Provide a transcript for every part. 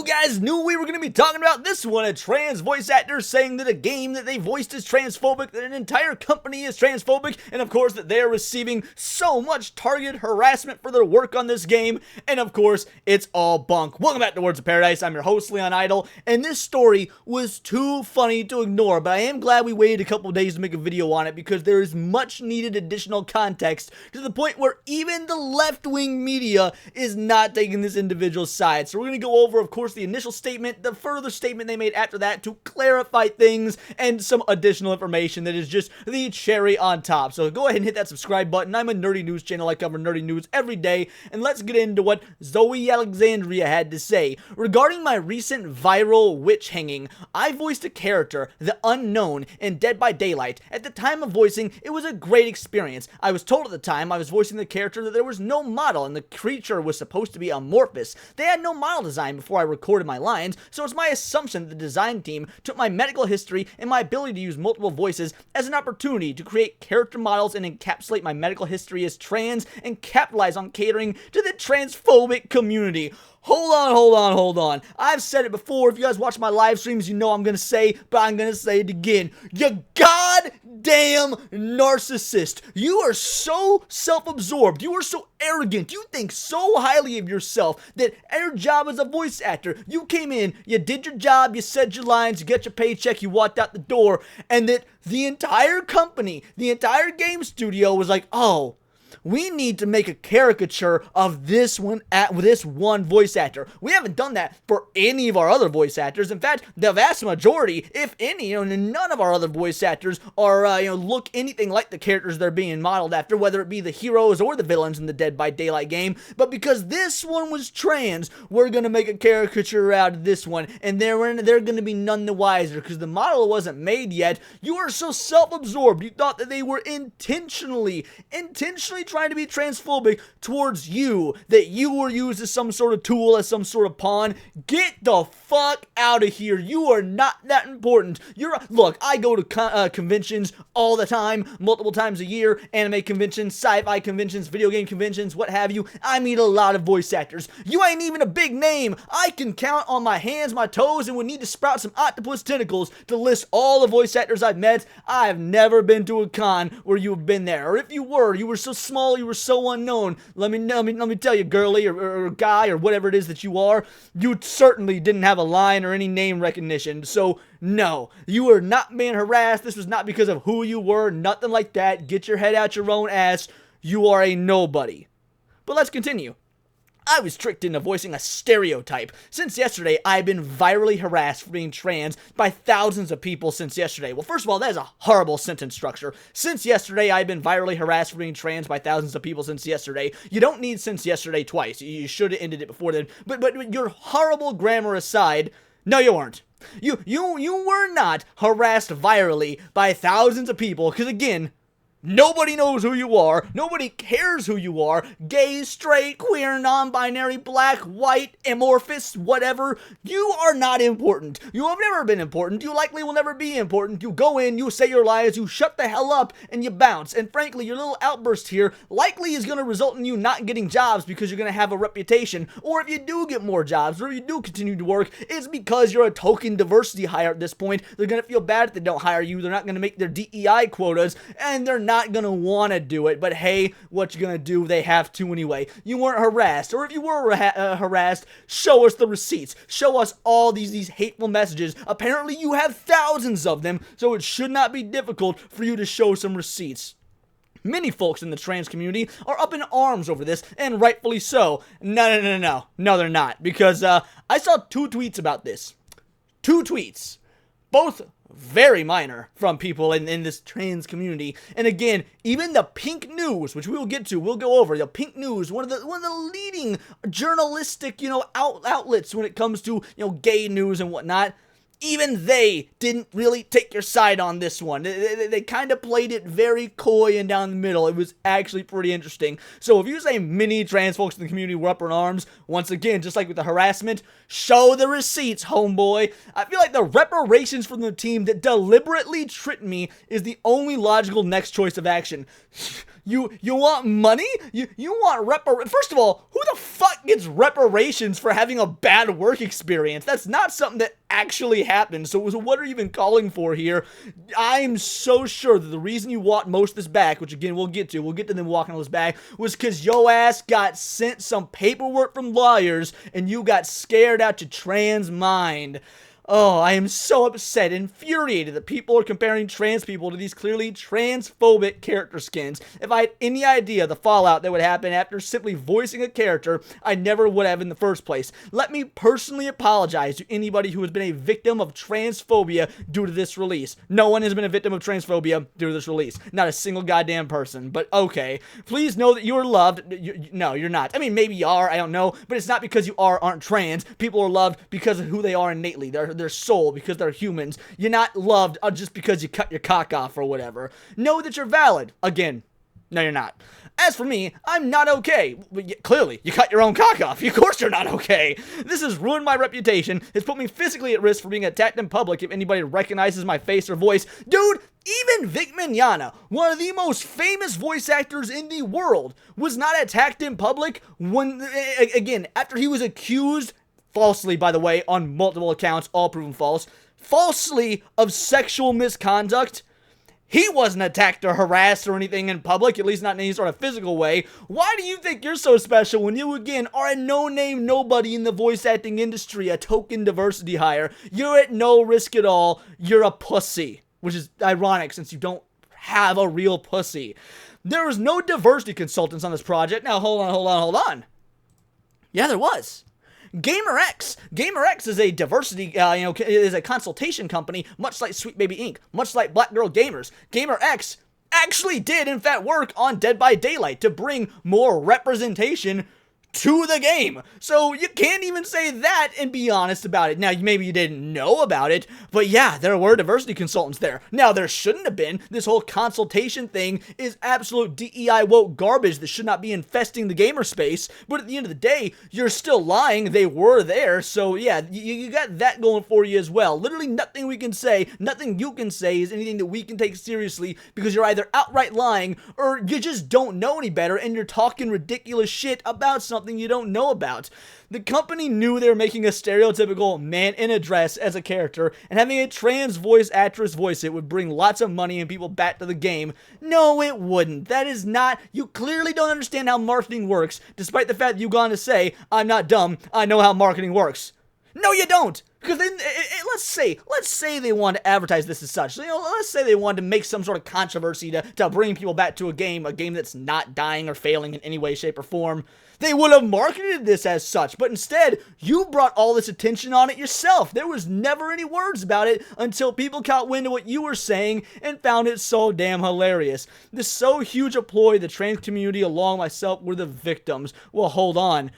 You guys knew we were going to be talking about this one. A trans voice actor saying that a game that they voiced is transphobic, that an entire company is transphobic, and of course that they are receiving so much targeted harassment for their work on this game, and of course it's all bunk. Welcome back to Words of Paradise. I'm your host, Leon Idle, and this story was too funny to ignore, but I am glad we waited a couple days to make a video on it because there is much needed additional context to the point where even the left-wing media is not taking this individual's side. So we're going to go over, of course, the initial statement, the further statement they made after that to clarify things, and some additional information that is just the cherry on top. So go ahead and hit that subscribe button. I'm a nerdy news channel. I cover nerdy news every day, and let's get into what Zoe Alexandria had to say. Regarding my recent viral witch hanging, I voiced a character, the Unknown, in Dead by Daylight. At the time of voicing, it was a great experience. I was told at the time I was voicing the character that there was no model, and the creature was supposed to be amorphous. They had no model design before I recorded my lines, so it's my assumption that the design team took my medical history and my ability to use multiple voices as an opportunity to create character models and encapsulate my medical history as trans and capitalize on catering to the transphobic community. Hold on. I've said it before. If you guys watch my live streams, you know I'm gonna say, but I'm gonna say it again. You goddamn narcissist. You are so self-absorbed. You are so arrogant. You think so highly of yourself that your job as a voice actor, you came in, you did your job, you said your lines, you get your paycheck, you walked out the door, and that the entire company, the entire game studio was like, oh, we need to make a caricature of this one voice actor. We haven't done that for any of our other voice actors. In fact, the vast majority, if any, none of our other voice actors are, look anything like the characters they're being modeled after, whether it be the heroes or the villains in the Dead by Daylight game. But because this one was trans, we're gonna make a caricature out of this one, and they're gonna be none the wiser because the model wasn't made yet. You are so self-absorbed. You thought that they were intentionally trying to be transphobic towards you, that you were used as some sort of tool, as some sort of pawn. Get the fuck out of here. You are not that important. Look, I go to conventions all the time, multiple times a year, anime conventions, sci-fi conventions, video game conventions, what have you. I meet a lot of voice actors. You ain't even a big name. I can count on my hands, my toes, and would need to sprout some octopus tentacles to list all the voice actors I've met. I've never been to a con where you've been there, or if you were so small, you were so unknown. Let me tell you, girly or guy or whatever it is that you are, you certainly didn't have a line or any name recognition. So no, you are not being harassed. This was not because of who you were, nothing like that. Get your head out your own ass. You are a nobody. But let's continue. I was tricked into voicing a stereotype. Since yesterday, I've been virally harassed for being trans by thousands of people since yesterday. Well, first of all, that is a horrible sentence structure. Since yesterday, I've been virally harassed for being trans by thousands of people since yesterday. You don't need since yesterday twice. You should have ended it before then. But your horrible grammar aside, no, you weren't. You were not harassed virally by thousands of people, because again, nobody knows who you are. Nobody cares who you are. Gay, straight, queer, non-binary, black, white, amorphous, whatever. You are not important. You have never been important. You likely will never be important. You go in, you say your lies, you shut the hell up, and you bounce. And frankly, your little outburst here likely is going to result in you not getting jobs because you're going to have a reputation. Or if you do get more jobs, or if you do continue to work, it's because you're a token diversity hire at this point. They're going to feel bad if they don't hire you. They're not going to make their DEI quotas, and they're not gonna want to do it, but hey, what you gonna do? They have to anyway. You weren't harassed, or if you were harassed, show us the receipts. Show us all these hateful messages. Apparently you have thousands of them, so it should not be difficult for you to show some receipts. Many folks in the trans community are up in arms over this, and rightfully so. No, they're not, because I saw two tweets about this. Two tweets. Both very minor from people in this trans community. And again, even the Pink News, which we will get to, we'll go over, the Pink News, one of the leading journalistic, outlets when it comes to, gay news and whatnot, even they didn't really take your side on this one. They kind of played it very coy and down the middle. It was actually pretty interesting. So if you say many trans folks in the community were up in arms, once again, just like with the harassment, show the receipts, homeboy. I feel like the reparations from the team that deliberately tricked me is the only logical next choice of action. You want money? You want First of all, who the fuck gets reparations for having a bad work experience? That's not something that actually happened. So what are you even calling for here? I'm so sure that the reason you walked most of this back, which again we'll get to them walking all this back, was because yo ass got sent some paperwork from lawyers and you got scared out your trans mind. Oh, I am so upset, infuriated that people are comparing trans people to these clearly transphobic character skins. If I had any idea the fallout that would happen after simply voicing a character, I never would have in the first place. Let me personally apologize to anybody who has been a victim of transphobia due to this release. No one has been a victim of transphobia due to this release. Not a single goddamn person, but okay. Please know that you are loved. No, you're not. I mean, maybe you are, I don't know, but it's not because you aren't trans. People are loved because of who they are innately. Their soul, because they're humans. You're not loved just because you cut your cock off or whatever. Know that you're valid. Again, no, you're not. As for me, I'm not okay. Clearly, you cut your own cock off. Of course you're not okay. This has ruined my reputation. It's put me physically at risk for being attacked in public if anybody recognizes my face or voice. Dude, even Vic Mignogna, one of the most famous voice actors in the world, was not attacked in public when, again, after he was accused falsely, by the way, on multiple accounts, all proven false, falsely of sexual misconduct. He wasn't attacked or harassed or anything in public, at least not in any sort of physical way. Why do you think you're so special when you, again, are a no-name nobody in the voice acting industry, a token diversity hire? You're at no risk at all. You're a pussy, which is ironic since you don't have a real pussy. There was no diversity consultants on this project. Now, hold on. Yeah, there was. GamerX is a diversity, is a consultation company, much like Sweet Baby Inc., much like Black Girl Gamers. GamerX actually did, in fact, work on Dead by Daylight to bring more representation to the game. So you can't even say that and be honest about it. Now, maybe you didn't know about it, but yeah, there were diversity consultants there. Now, there shouldn't have been. This whole consultation thing is absolute DEI woke garbage that should not be infesting the gamer space, but at the end of the day, you're still lying. They were there, so yeah, you got that going for you as well. Literally nothing we can say, nothing you can say is anything that we can take seriously because you're either outright lying or you just don't know any better and you're talking ridiculous shit about something you don't know about. The company knew they were making a stereotypical man in a dress as a character, and having a trans voice actress voice it would bring lots of money and people back to the game. No, it wouldn't. That is not. You clearly don't understand how marketing works, despite the fact that you've gone to say, I'm not dumb, I know how marketing works. No, you don't. Because then, let's say they wanted to advertise this as such. Let's say they wanted to make some sort of controversy to bring people back to a game that's not dying or failing in any way, shape, or form. They would have marketed this as such, but instead, you brought all this attention on it yourself. There was never any words about it until people caught wind of what you were saying and found it so damn hilarious. This so huge a ploy, the trans community along myself were the victims. Well, hold on.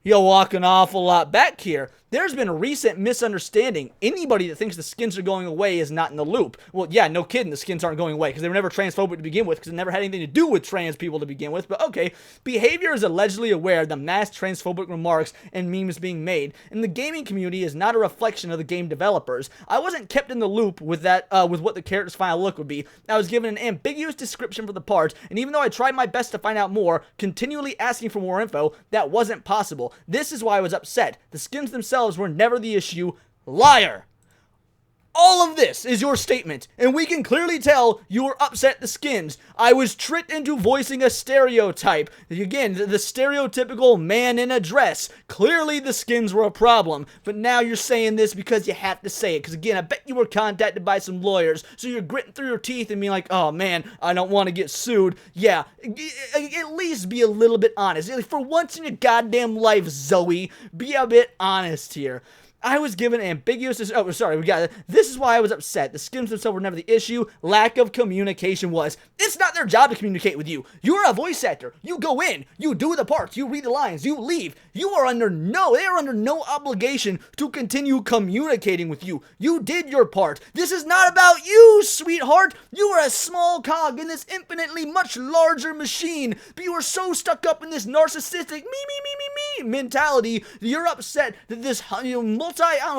You're walking an awful lot back here. There's been a recent misunderstanding. Anybody that thinks the skins are going away is not in the loop. Well, yeah, no kidding, the skins aren't going away because they were never transphobic to begin with because it never had anything to do with trans people to begin with. But okay, Behavior is allegedly aware of the mass transphobic remarks and memes being made, and the gaming community is not a reflection of the game developers. I wasn't kept in the loop with that, with what the character's final look would be. I was given an ambiguous description for the part, and even though I tried my best to find out more, continually asking for more info, that wasn't possible. This is why I was upset. The skins themselves were never the issue. Liar! All of this is your statement, and we can clearly tell you were upset at the skins. I was tricked into voicing a stereotype. Again, the stereotypical man in a dress. Clearly the skins were a problem, but now you're saying this because you have to say it. Because again, I bet you were contacted by some lawyers, so you're gritting through your teeth and being like, oh man, I don't want to get sued. Yeah, at least be a little bit honest. For once in your goddamn life, Zoe, be a bit honest here. I was given ambiguous, oh, sorry, we got it. This is why I was upset. The skins themselves were never the issue. Lack of communication was. It's not their job to communicate with you. You're a voice actor. You go in, you do the parts, you read the lines, you leave. They are under no obligation to continue communicating with you. You did your part. This is not about you, sweetheart. You are a small cog in this infinitely much larger machine, but you are so stuck up in this narcissistic me mentality. You're upset that this, I don't know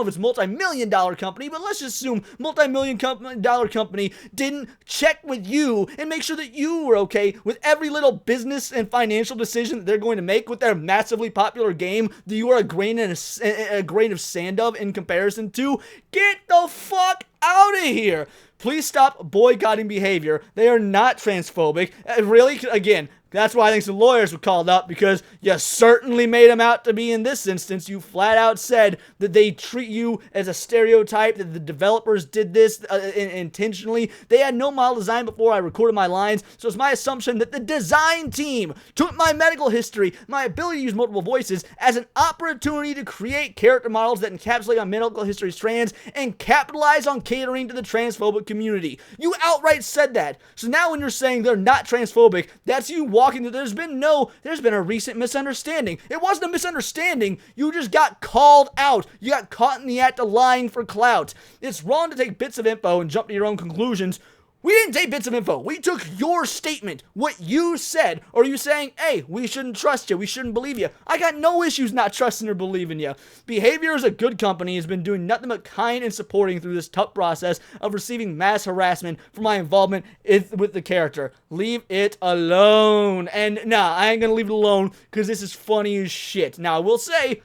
if it's multi-million-dollar company, but let's just assume multi-million-dollar company didn't check with you and make sure that you were okay with every little business and financial decision that they're going to make with their massively popular game that you are a grain of sand of in comparison to. Get the fuck out of here. Please stop boycotting behavior. They are not transphobic. Really? Again, that's why I think some lawyers were called up, because you certainly made them out to be in this instance. You flat out said that they treat you as a stereotype, that the developers did this intentionally. They had no model design before I recorded my lines, so it's my assumption that the design team took my medical history, my ability to use multiple voices, as an opportunity to create character models that encapsulate my medical history strands and capitalize on catering to the transphobic community. You outright said that. So now when you're saying they're not transphobic, that's you walking that there's been a recent misunderstanding. It wasn't a misunderstanding. You just got called out. You got caught in the act of lying for clout. It's wrong to take bits of info and jump to your own conclusions. We didn't take bits of info. We took your statement, what you said. Or are you saying, hey, we shouldn't trust you, we shouldn't believe you? I got no issues not trusting or believing you. Behavior is a good company, has been doing nothing but kind and supporting through this tough process of receiving mass harassment for my involvement with the character. Leave it alone. And nah, I ain't gonna leave it alone, because this is funny as shit. Now, I will say,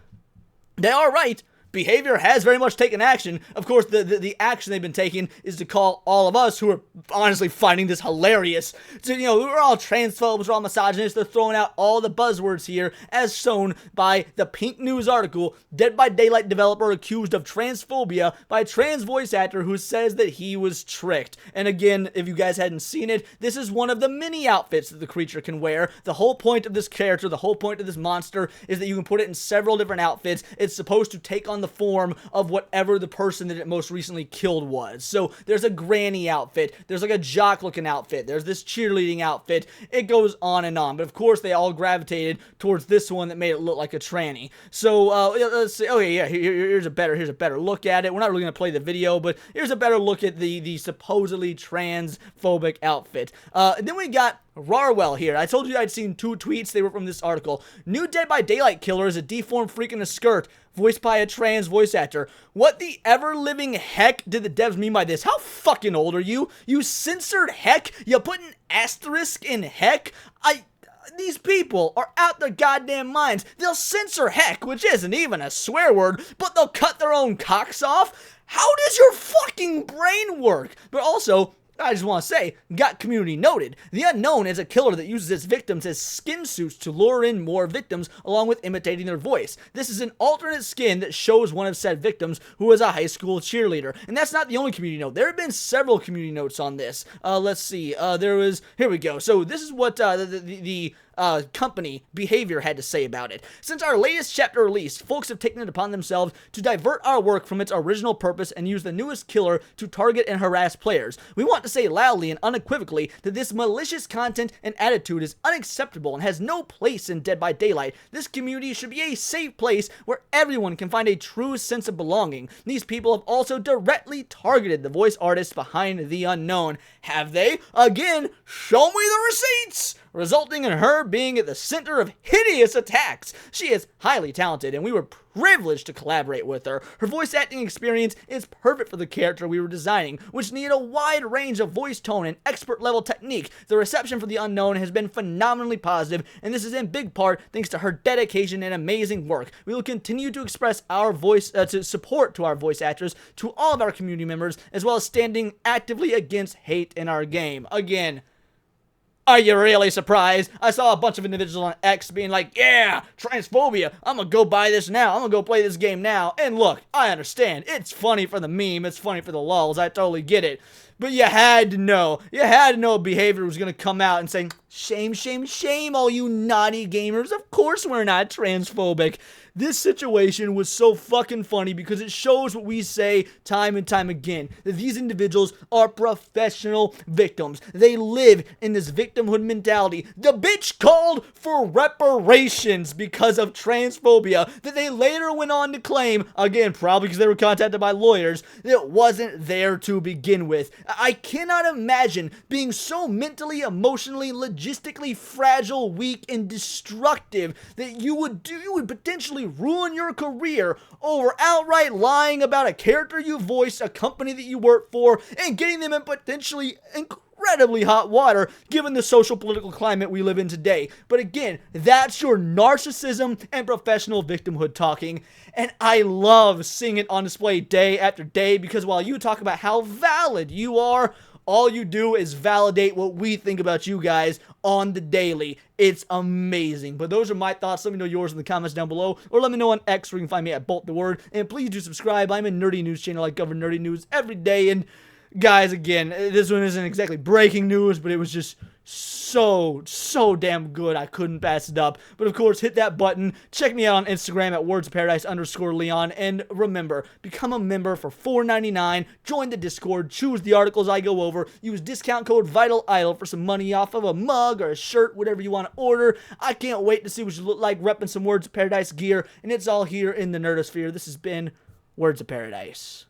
they are right. Behavior has very much taken action. Of course, the action they've been taking is to call all of us who are honestly finding this hilarious. So, we're all transphobes, we're all misogynists. They're throwing out all the buzzwords here, as shown by the Pink News article, Dead by Daylight developer accused of transphobia by a trans voice actor who says that he was tricked. And again, if you guys hadn't seen it, this is one of the many outfits that the creature can wear. The whole point of this character, the whole point of this monster, is that you can put it in several different outfits. It's supposed to take on the form of whatever the person that it most recently killed was. So there's a granny outfit, there's like a jock looking outfit, there's this cheerleading outfit, it goes on and on. But of course they all gravitated towards this one that made it look like a tranny. So let's see. Okay, yeah, here's a better look at it. We're not really gonna play the video, but here's a better look at the supposedly transphobic outfit. Then we got Rarwell here. I told you I'd seen 2 tweets. They were from this article. New Dead by Daylight killer is a deformed freak in a skirt, voiced by a trans voice actor. What the ever-living heck did the devs mean by this? How fucking old are you? You censored heck? You put an asterisk in heck? These people are out their goddamn minds. They'll censor heck, which isn't even a swear word, but they'll cut their own cocks off? How does your fucking brain work? But also, I just want to say, got community noted. The Unknown is a killer that uses its victims as skin suits to lure in more victims along with imitating their voice. This is an alternate skin that shows one of said victims who was a high school cheerleader. And that's not the only community note. There have been several community notes on this. Let's see. Here we go. So this is what the company Behavior had to say about it. Since our latest chapter release, folks have taken it upon themselves to divert our work from its original purpose and use the newest killer to target and harass players. We want to say loudly and unequivocally that this malicious content and attitude is unacceptable and has no place in Dead by Daylight. This community should be a safe place where everyone can find a true sense of belonging. These people have also directly targeted the voice artists behind The Unknown. Have they? Again, show me the receipts! Resulting in her being at the center of hideous attacks. She is highly talented, and we were privileged to collaborate with her. Her voice acting experience is perfect for the character we were designing, which needed a wide range of voice tone and expert level technique. The reception for The Unknown has been phenomenally positive, and this is in big part thanks to her dedication and amazing work. We will continue to express our support to our voice actors, to all of our community members, as well as standing actively against hate in our game. Again, are you really surprised? I saw a bunch of individuals on X being like, yeah, transphobia, I'm gonna go buy this now, I'm gonna go play this game now. And look, I understand, it's funny for the meme, it's funny for the lulz, I totally get it. But you had to know Behavior was gonna come out and say, shame, shame, shame, all you naughty gamers, of course we're not transphobic. This situation was so fucking funny because it shows what we say time and time again, that these individuals are professional victims. They live in this victimhood mentality. The bitch called for reparations because of transphobia that they later went on to claim, again, probably because they were contacted by lawyers, that wasn't there to begin with. I cannot imagine being so mentally, emotionally, logistically fragile, weak, and destructive that you would potentially ruin your career over outright lying about a character you voiced, a company that you work for, and getting them in potentially incredibly hot water given the social political climate we live in today. But again, that's your narcissism and professional victimhood talking, and I love seeing it on display day after day, because while you talk about how valid you are, all you do is validate what we think about you guys on the daily. It's amazing. But those are my thoughts. Let me know yours in the comments down below, or let me know on X, where you can find me at Bolt the Word. And please do subscribe. I'm a nerdy news channel. I cover nerdy news every day. And guys, again, this one isn't exactly breaking news, but it was just so damn good. I couldn't pass it up. But of course, hit that button. Check me out on Instagram at wordsofparadise_Leon. And remember, become a member for $4.99. Join the Discord. Choose the articles I go over. Use discount code VITALIDOL for some money off of a mug or a shirt, whatever you want to order. I can't wait to see what you look like repping some Words of Paradise gear. And it's all here in the Nerdosphere. This has been Words of Paradise.